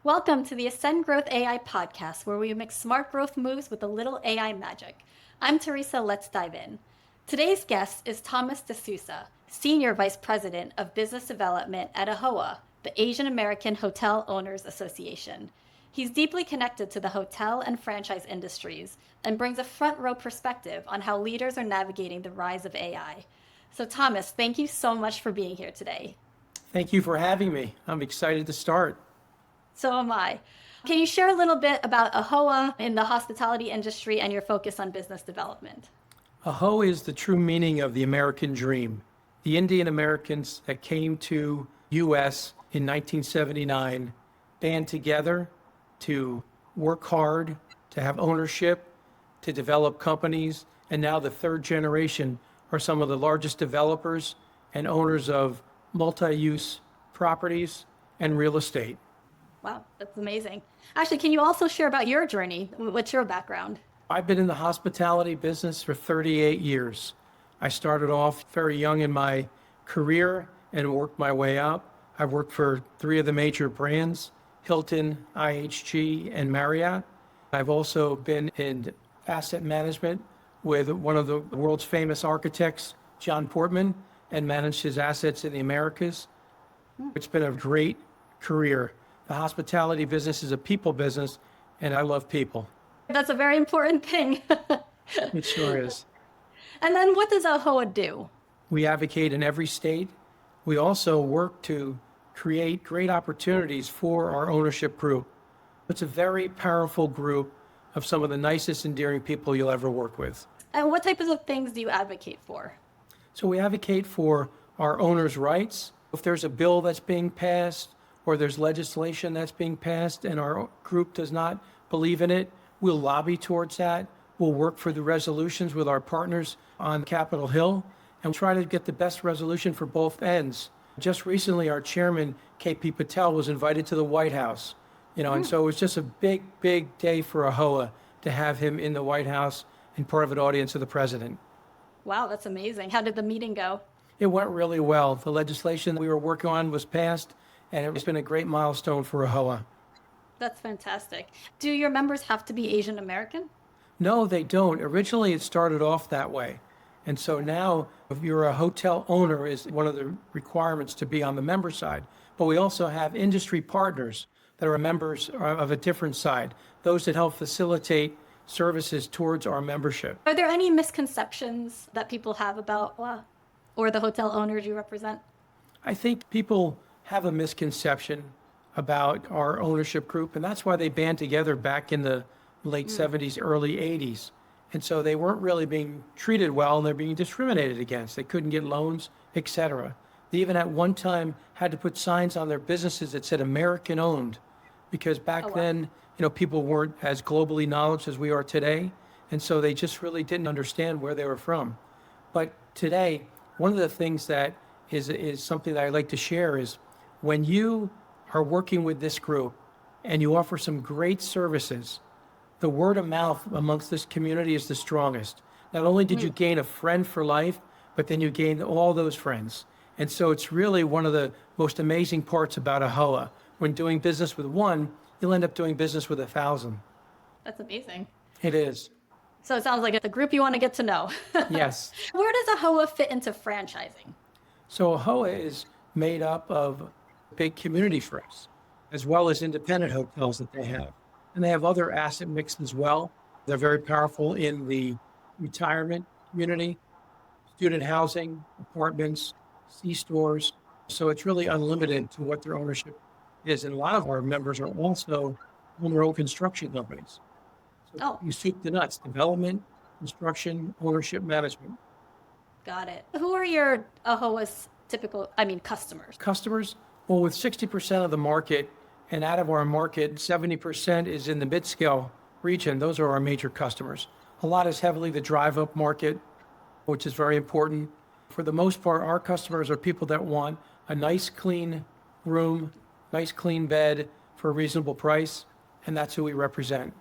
Welcome to the Ascend Growth AI podcast, where we mix smart growth moves with a little AI magic. I'm Teresa. Let's dive in. Today's guest is Thomas DeSouza, Senior Vice President of Business Development at AAHOA, the Asian American Hotel Owners Association. He's deeply connected to the hotel and franchise industries and brings a front row perspective on how leaders are navigating the rise of AI. So, Thomas, thank you so much for being here today. Thank you for having me. I'm excited to start. So am I. Can you share a little bit about AAHOA in the hospitality industry and your focus on business development? AAHOA is the true meaning of the American dream. The Indian Americans that came to U.S. in 1979 band together to work hard, to have ownership, to develop companies, and now the third generation are some of the largest developers and owners of multi-use properties and real estate. Wow, that's amazing. Actually, can you also share about your journey? What's your background? I've been in the hospitality business for 38 years. I started off very young in my career and worked my way up. I've worked for 3 of the major brands, Hilton, IHG, and Marriott. I've also been in asset management with one of the world's famous architects, John Portman, and managed his assets in the Americas. It's been a great career. The hospitality business is a people business, and I love people. That's a very important thing. It sure is. And then what does AAHOA do? We advocate in every state. We also work to create great opportunities for our ownership group. It's a very powerful group of some of the nicest, endearing people you'll ever work with. And what types of things do you advocate for? So we advocate for our owners' rights. If there's a bill that's being passed, or there's legislation that's being passed and our group does not believe in it, we'll lobby towards that. We'll work for the resolutions with our partners on Capitol Hill and try to get the best resolution for both ends. Just recently, our chairman, KP Patel, was invited to the White House, and so it was just a big, big day for AAHOA to have him in the White House and part of an audience of the president. Wow, that's amazing. How did the meeting go? It went really well. The legislation that we were working on was passed, and it's been a great milestone for AAHOA. That's fantastic. Do your members have to be Asian American? No, they don't. Originally, it started off that way. And so now, if you're a hotel owner, is one of the requirements to be on the member side. But we also have industry partners that are members of a different side, those that help facilitate services towards our membership. Are there any misconceptions that people have about AAHOA or the hotel owners you represent? I think people have a misconception about our ownership group, and that's why they band together back in the late 70s, early 80s. And so they weren't really being treated well, and they're being discriminated against. They couldn't get loans, etc. They even at one time had to put signs on their businesses that said American owned, because back then, people weren't as globally knowledgeable as we are today. And so they just really didn't understand where they were from. But today, one of the things that is something that I like to share is when you are working with this group and you offer some great services, the word of mouth amongst this community is the strongest. Not only did you gain a friend for life, but then you gained all those friends. And so it's really one of the most amazing parts about AAHOA. When doing business with one, you'll end up doing business with 1,000. That's amazing. It is. So it sounds like it's a group you want to get to know. Yes. Where does AAHOA fit into franchising? So AAHOA is made up of big community firms, as well as independent hotels that they have. And they have other asset mix as well. They're very powerful in the retirement community, student housing, apartments, C-stores. So it's really unlimited to what their ownership is. And a lot of our members are also own their own construction companies. So you soup the nuts, development, construction, ownership, management. Got it. Who are your AAHOA's customers? Customers? Well, with 60% of the market, and out of our market, 70% is in the mid-scale region. Those are our major customers. A lot is heavily the drive-up market, which is very important. For the most part, our customers are people that want a nice, clean room, nice, clean bed for a reasonable price, and that's who we represent.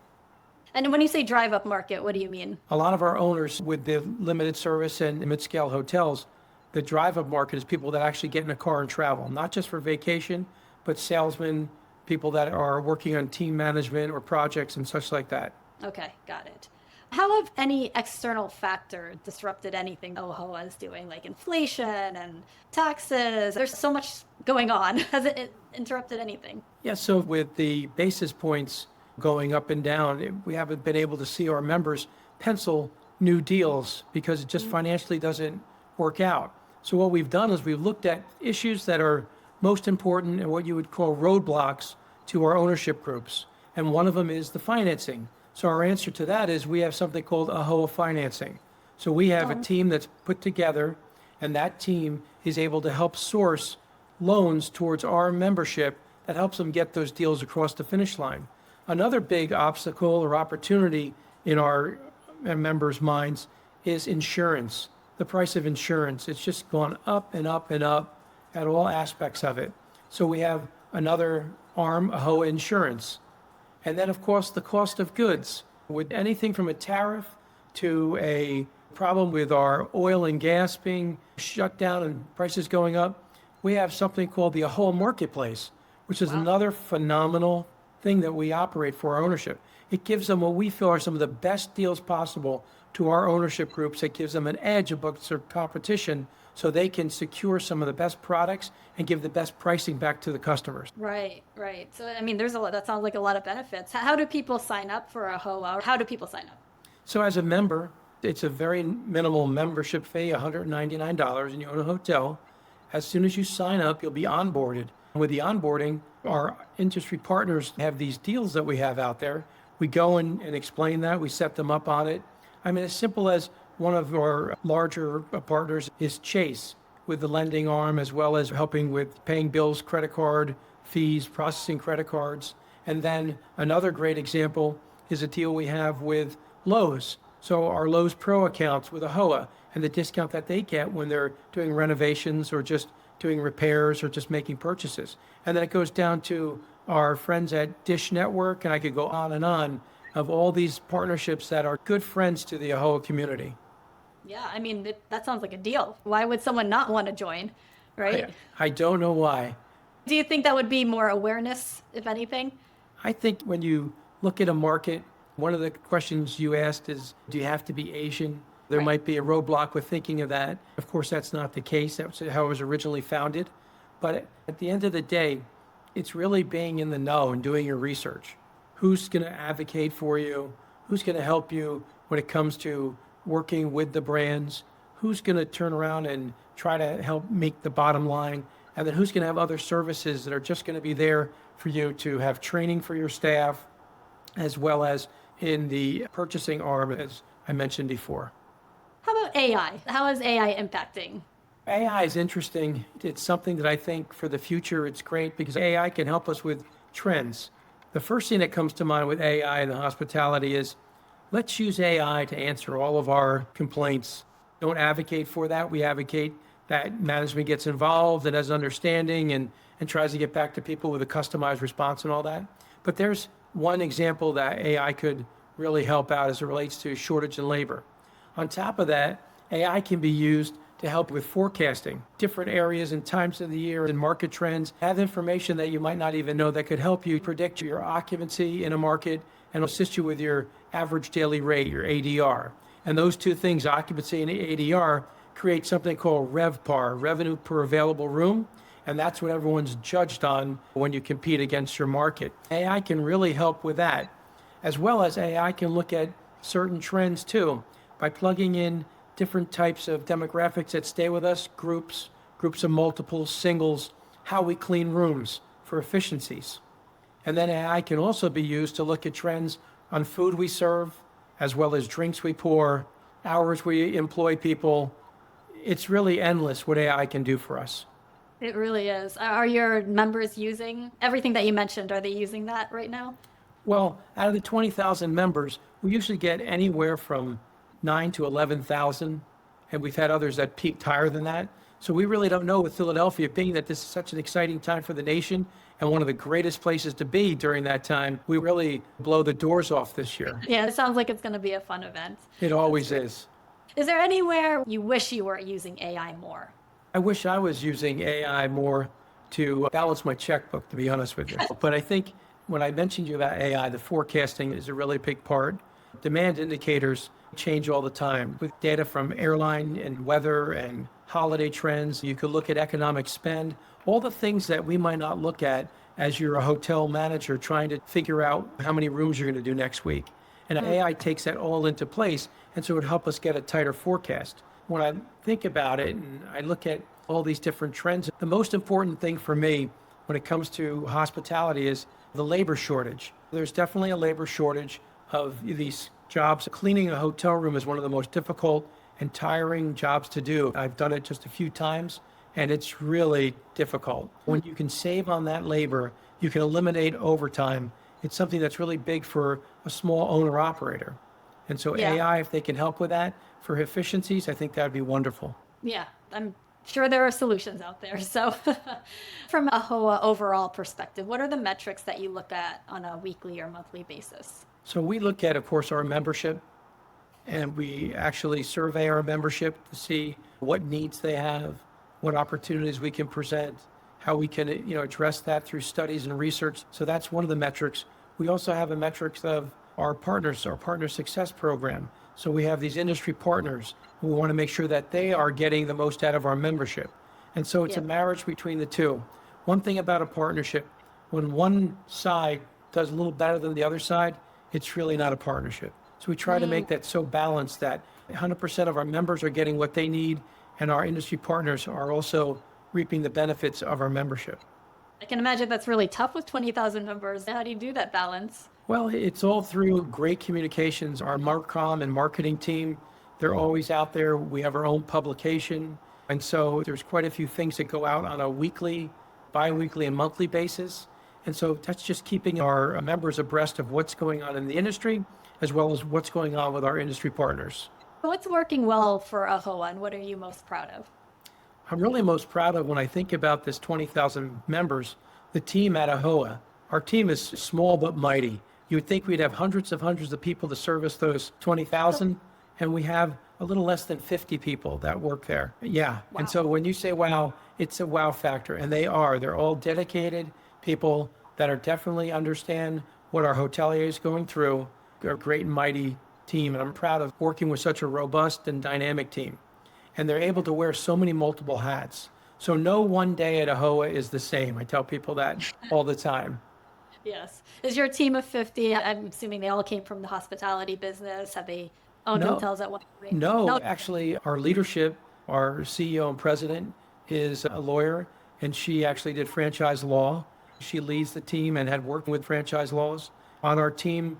And when you say drive-up market, what do you mean? A lot of our owners with the limited service and mid-scale hotels, the drive-up market is people that actually get in a car and travel, not just for vacation, but salesmen, people that are working on team management or projects and such like that. Okay, got it. How have any external factor disrupted anything AAHOA is doing, like inflation and taxes? There's so much going on. Has it interrupted anything? Yeah, so with the basis points going up and down, we haven't been able to see our members pencil new deals because it just financially doesn't work out. So what we've done is we've looked at issues that are most important and what you would call roadblocks to our ownership groups. And one of them is the financing. So our answer to that is we have something called AAHOA financing. So we have a team that's put together, and that team is able to help source loans towards our membership that helps them get those deals across the finish line. Another big obstacle or opportunity in our members' minds is insurance. The price of insurance, it's just gone up and up and up at all aspects of it. So we have another arm, AAHOA Insurance. And then, of course, the cost of goods. With anything from a tariff to a problem with our oil and gas being shut down and prices going up, we have something called the AAHOA Marketplace, which is another phenomenal thing that we operate for our ownership. It gives them what we feel are some of the best deals possible to our ownership groups. It gives them an edge against their competition so they can secure some of the best products and give the best pricing back to the customers. Right, right. So, I mean, there's a lot, that sounds like a lot of benefits. How do people sign up for AAHOA? Or how do people sign up? So as a member, it's a very minimal membership fee, $199, and you own a hotel. As soon as you sign up, you'll be onboarded. With the onboarding, our industry partners have these deals that we have out there. We go and explain that. We set them up on it. I mean, as simple as one of our larger partners is Chase with the lending arm, as well as helping with paying bills, credit card fees, processing credit cards. And then another great example is a deal we have with Lowe's. So our Lowe's Pro accounts with AAHOA and the discount that they get when they're doing renovations or just doing repairs or just making purchases. And then it goes down to our friends at Dish Network, and I could go on of all these partnerships that are good friends to the AAHOA community. Yeah, I mean, that sounds like a deal. Why would someone not want to join, right? I don't know why. Do you think that would be more awareness, if anything? I think when you look at a market, one of the questions you asked is, do you have to be Asian? There might be a roadblock with thinking of that. Of course, that's not the case. That's how it was originally founded. But at the end of the day, it's really being in the know and doing your research. Who's going to advocate for you? Who's going to help you when it comes to working with the brands? Who's going to turn around and try to help make the bottom line? And then who's going to have other services that are just going to be there for you to have training for your staff, as well as in the purchasing arm, as I mentioned before. How about AI? How is AI impacting? AI is interesting. It's something that I think for the future, it's great because AI can help us with trends. The first thing that comes to mind with AI in the hospitality is let's use AI to answer all of our complaints. Don't advocate for that. We advocate that management gets involved and has understanding and tries to get back to people with a customized response and all that. But there's one example that AI could really help out as it relates to shortage in labor. On top of that, AI can be used to help with forecasting different areas and times of the year and market trends, have information that you might not even know that could help you predict your occupancy in a market and assist you with your average daily rate, your ADR. And those two things, occupancy and ADR, create something called RevPAR, revenue per available room. And that's what everyone's judged on when you compete against your market. AI can really help with that, as well as AI can look at certain trends too by plugging in different types of demographics that stay with us, groups of multiples, singles, how we clean rooms for efficiencies. And then AI can also be used to look at trends on food we serve, as well as drinks we pour, hours we employ people. It's really endless what AI can do for us. It really is. Are your members using everything that you mentioned? Are they using that right now? Well, out of the 20,000 members, we usually get anywhere from 9 to 11,000, and we've had others that peaked higher than that. So we really don't know with Philadelphia, being that this is such an exciting time for the nation and one of the greatest places to be during that time, we really blow the doors off this year. Yeah, it sounds like it's going to be a fun event. It always is. Is there anywhere you wish you were using AI more? I wish I was using AI more to balance my checkbook, to be honest with you. But I think when I mentioned to you about AI, the forecasting is a really big part. Demand indicators change all the time with data from airline and weather and holiday trends. You could look at economic spend, all the things that we might not look at as you're a hotel manager trying to figure out how many rooms you're going to do next week. And AI takes that all into place, and so it would help us get a tighter forecast. When I think about it and I look at all these different trends, the most important thing for me when it comes to hospitality is the labor shortage. There's definitely a labor shortage of these jobs. Cleaning a hotel room is one of the most difficult and tiring jobs to do. I've done it just a few times, and it's really difficult. When you can save on that labor, you can eliminate overtime. It's something that's really big for a small owner-operator. And so Yeah. AI, if they can help with that for efficiencies, I think that would be wonderful. Yeah, I'm sure there are solutions out there. So, from a AAHOA overall perspective, what are the metrics that you look at on a weekly or monthly basis? So we look at, of course, our membership, and we actually survey our membership to see what needs they have, what opportunities we can present, how we can, address that through studies and research. So that's one of the metrics. We also have a metrics of our partners, our partner success program. So we have these industry partners. We want to make sure that they are getting the most out of our membership. And so it's a marriage between the two. One thing about a partnership, when one side does a little better than the other side, it's really not a partnership. So we try to make that so balanced that 100% of our members are getting what they need, and our industry partners are also reaping the benefits of our membership. I can imagine that's really tough with 20,000 members. How do you do that balance? Well, it's all through great communications. Our Marcom and marketing team, they're always out there. We have our own publication. And so there's quite a few things that go out on a weekly, bi-weekly, and monthly basis. And so that's just keeping our members abreast of what's going on in the industry, as well as what's going on with our industry partners. What's working well for AAHOA, and what are you most proud of? I'm really most proud of when I think about this 20,000 members, the team at AAHOA. Our team is small but mighty. You would think we'd have hundreds of people to service those 20,000, and we have a little less than 50 people that work there. Yeah. Wow. And so when you say wow, it's a wow factor, and they are. They're all dedicated people that are definitely understand what our hotelier is going through. They're a great and mighty team, and I'm proud of working with such a robust and dynamic team. And they're able to wear so many multiple hats. So no one day at AAHOA is the same. I tell people that all the time. Yes. Is your team of 50? I'm assuming they all came from the hospitality business. Have they owned No. hotels at one point? No, actually, our leadership, our CEO and president is a lawyer, and she actually did franchise law. She leads the team and had worked with franchise laws. On our team,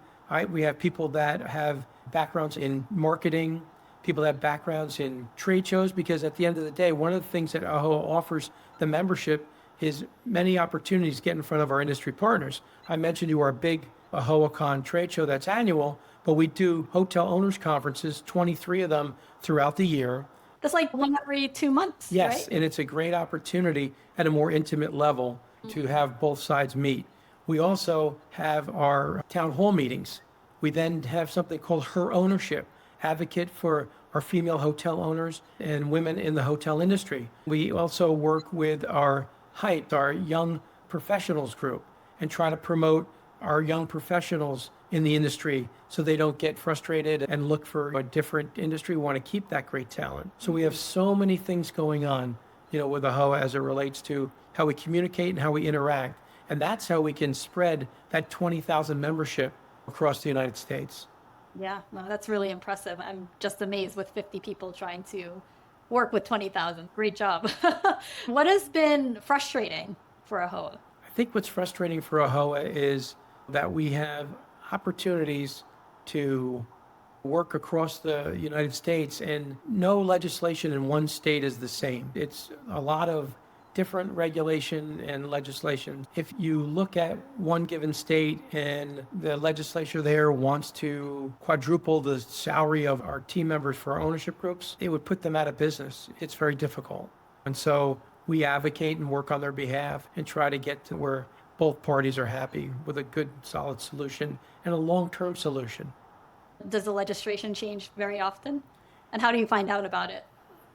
we have people that have backgrounds in marketing, people that have backgrounds in trade shows, because at the end of the day, one of the things that AAHOA offers the membership is many opportunities to get in front of our industry partners. I mentioned you our big AAHOACon trade show that's annual, but we do hotel owners conferences, 23 of them throughout the year. That's like one every 2 months, Yes, right? and it's a great opportunity at a more intimate level to have both sides meet. We also have our town hall meetings. We then have something called Her Ownership, advocate for our female hotel owners and women in the hotel industry. We also work with our HYPE, our young professionals group, and try to promote our young professionals in the industry so they don't get frustrated and look for a different industry. We want to keep that great talent. So we have so many things going on, with AAHOA as it relates to how we communicate and how we interact. And that's how we can spread that 20,000 membership across the United States. Yeah, no, that's really impressive. I'm just amazed with 50 people trying to work with 20,000. Great job. What has been frustrating for AAHOA? I think what's frustrating for AAHOA is that we have opportunities to work across the United States, and no legislation in one state is the same. It's a lot of different regulation and legislation. If you look at one given state and the legislature there wants to quadruple the salary of our team members for our ownership groups, it would put them out of business. It's very difficult. And so we advocate and work on their behalf and try to get to where both parties are happy with a good, solid solution and a long-term solution. Does the legislation change very often? And how do you find out about it?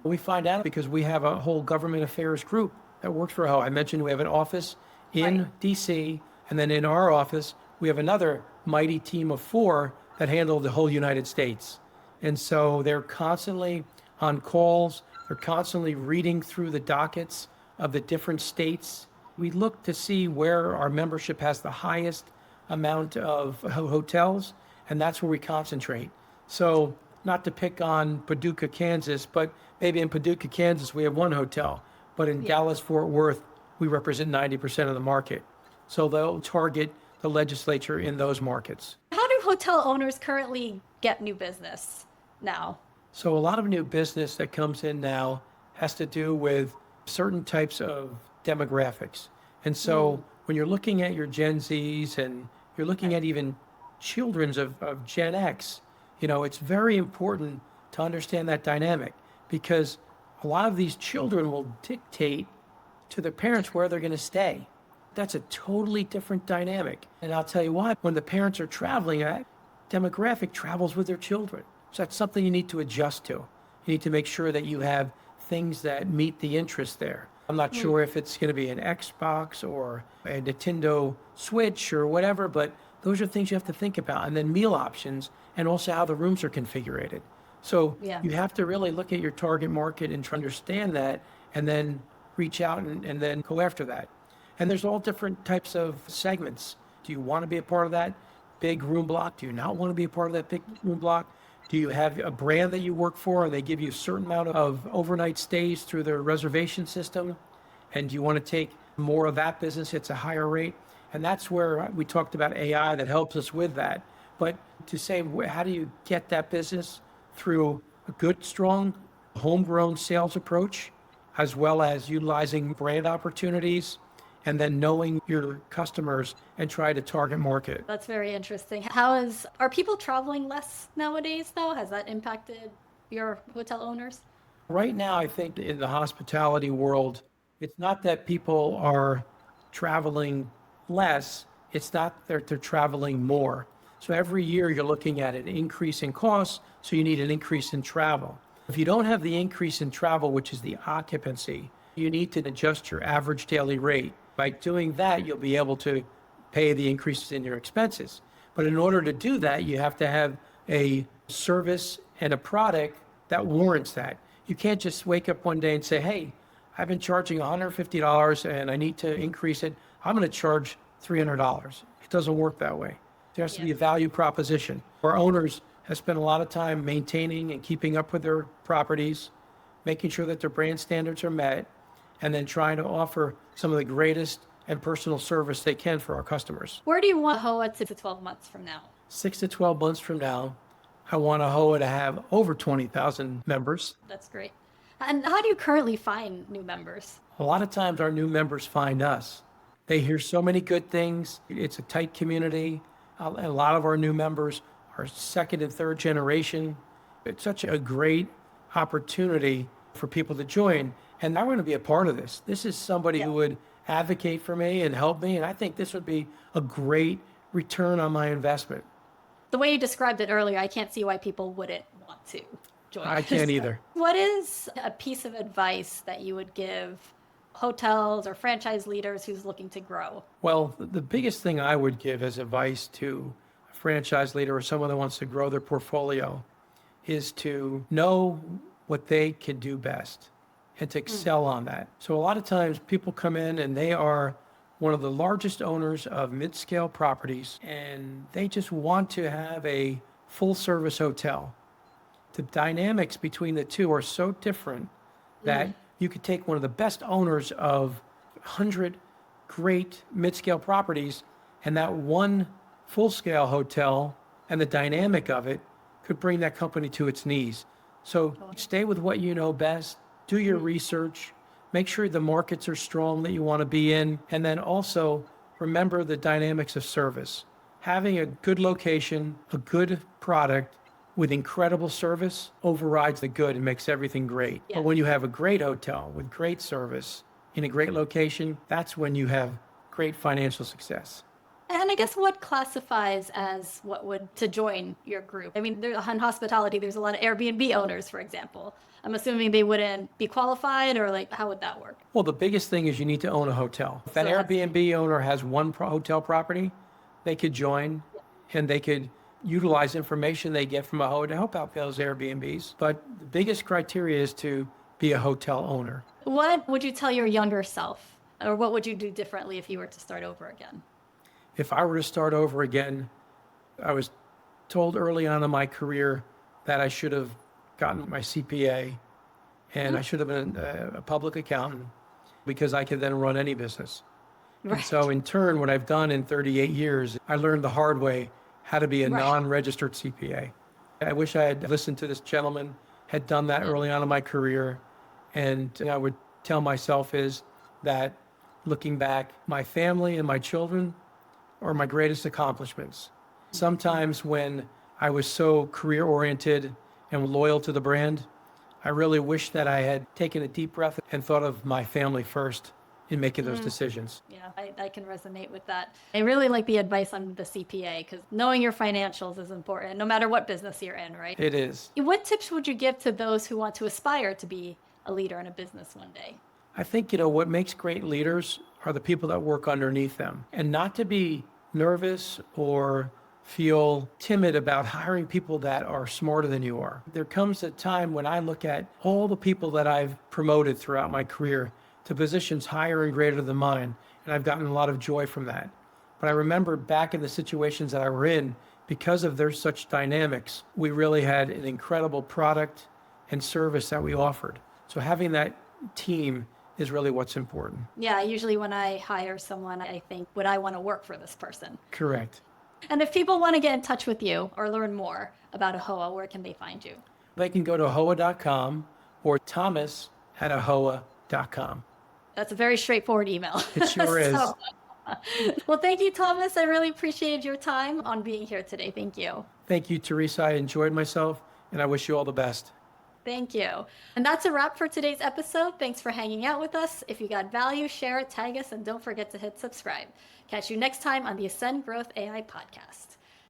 We find out because we have a whole government affairs group that works for AAHOA. I mentioned we have an office in DC, and then in our office, we have another mighty team of 4 that handle the whole United States. And so they're constantly on calls, they're constantly reading through the dockets of the different states. We look to see where our membership has the highest amount of hotels, and that's where we concentrate. So not to pick on Paducah, Kansas, but maybe in Paducah, Kansas, we have 1 hotel, but in Dallas, Fort Worth, we represent 90% of the market. So they'll target the legislature in those markets. How do hotel owners currently get new business now? So a lot of new business that comes in now has to do with certain types of demographics. And so when you're looking at your Gen Zs and you're looking at even children's of Gen X, it's very important to understand that dynamic, because a lot of these children will dictate to their parents where they're going to stay. That's a totally different dynamic. And I'll tell you why. When the parents are traveling, that demographic travels with their children. So that's something you need to adjust to. You need to make sure that you have things that meet the interest there. I'm not sure if it's going to be an Xbox or a Nintendo Switch or whatever, but those are things you have to think about. And then meal options, and also how the rooms are configured. So you have to really look at your target market and try to understand that, and then reach out and then go after that. And there's all different types of segments. Do you want to be a part of that big room block? Do you not want to be a part of that big room block? Do you have a brand that you work for and they give you a certain amount of overnight stays through their reservation system? And do you want to take more of that business? It's a higher rate. And that's where we talked about AI that helps us with that. But to say, how do you get that business? Through a good, strong, homegrown sales approach, as well as utilizing brand opportunities, and then knowing your customers and try to target market. That's very interesting. Are people traveling less nowadays though? Has that impacted your hotel owners? Right now, I think in the hospitality world, it's not that people are traveling less, it's not that they're traveling more. So every year you're looking at an increase in costs, so you need an increase in travel. If you don't have the increase in travel, which is the occupancy, you need to adjust your average daily rate. By doing that, you'll be able to pay the increases in your expenses. But in order to do that, you have to have a service and a product that warrants that. You can't just wake up one day and say, hey, I've been charging $150 and I need to increase it. I'm going to charge $300. It doesn't work that way. There has to be a value proposition. Our owners have spent a lot of time maintaining and keeping up with their properties, making sure that their brand standards are met, and then trying to offer some of the greatest and personal service they can for our customers. Where do you want AAHOA to 12 months from now? 6 to 12 months from now, I want AAHOA to have over 20,000 members. That's great. And how do you currently find new members? A lot of times our new members find us. They hear so many good things. It's a tight community. A lot of our new members are 2nd and 3rd generation. It's such a great opportunity for people to join. And I want to be a part of this. This is somebody who would advocate for me and help me. And I think this would be a great return on my investment. The way you described it earlier, I can't see why people wouldn't want to join. I can't either. What is a piece of advice that you would give hotels or franchise leaders who's looking to grow? Well, the biggest thing I would give as advice to a franchise leader or someone that wants to grow their portfolio is to know what they can do best and to excel on that. So a lot of times people come in and they are one of the largest owners of mid-scale properties, and they just want to have a full-service hotel. The dynamics between the two are so different that you could take one of the best owners of 100 great mid-scale properties, and that one full-scale hotel and the dynamic of it could bring that company to its knees. So stay with what you know best, do your research, make sure the markets are strong that you want to be in, and then also remember the dynamics of service. Having a good location, a good product with incredible service overrides the good and makes everything great. Yeah. But when you have a great hotel with great service in a great location, that's when you have great financial success. And I guess what classifies as what would to join your group? I mean, there, in hospitality, there's a lot of Airbnb owners, for example. I'm assuming they wouldn't be qualified, or like, how would that work? Well, the biggest thing is you need to own a hotel. If an So that's- Airbnb owner has one hotel property, they could join and they could utilize information they get from a hotel to help out those Airbnbs. But the biggest criteria is to be a hotel owner. What would you tell your younger self, or what would you do differently if you were to start over again? If I were to start over again, I was told early on in my career that I should have gotten my CPA and I should have been a public accountant because I could then run any business. And so in turn, what I've done in 38 years, I learned the hard way how to be a Right. non-registered CPA. I wish I had listened to this gentleman, had done that early on in my career. And I would tell myself is that looking back, my family and my children are my greatest accomplishments. Sometimes when I was so career oriented and loyal to the brand, I really wish that I had taken a deep breath and thought of my family first in making those decisions. Yeah, I can resonate with that. I really like the advice on the CPA because knowing your financials is important no matter what business you're in, right? It is. What tips would you give to those who want to aspire to be a leader in a business one day? I think, what makes great leaders are the people that work underneath them, and not to be nervous or feel timid about hiring people that are smarter than you are. There comes a time when I look at all the people that I've promoted throughout my career to positions higher and greater than mine, and I've gotten a lot of joy from that. But I remember back in the situations that I were in, because of their such dynamics, we really had an incredible product and service that we offered. So having that team is really what's important. Yeah, usually when I hire someone, I think, would I want to work for this person? Correct. And if people want to get in touch with you or learn more about AAHOA, where can they find you? They can go to AAHOA.com or thomas@AAHOA.com. That's a very straightforward email. It sure is. Well, thank you, Thomas. I really appreciated your time on being here today. Thank you. Thank you, Teresa. I enjoyed myself, and I wish you all the best. Thank you. And that's a wrap for today's episode. Thanks for hanging out with us. If you got value, share it, tag us, and don't forget to hit subscribe. Catch you next time on the Ascend Growth AI podcast.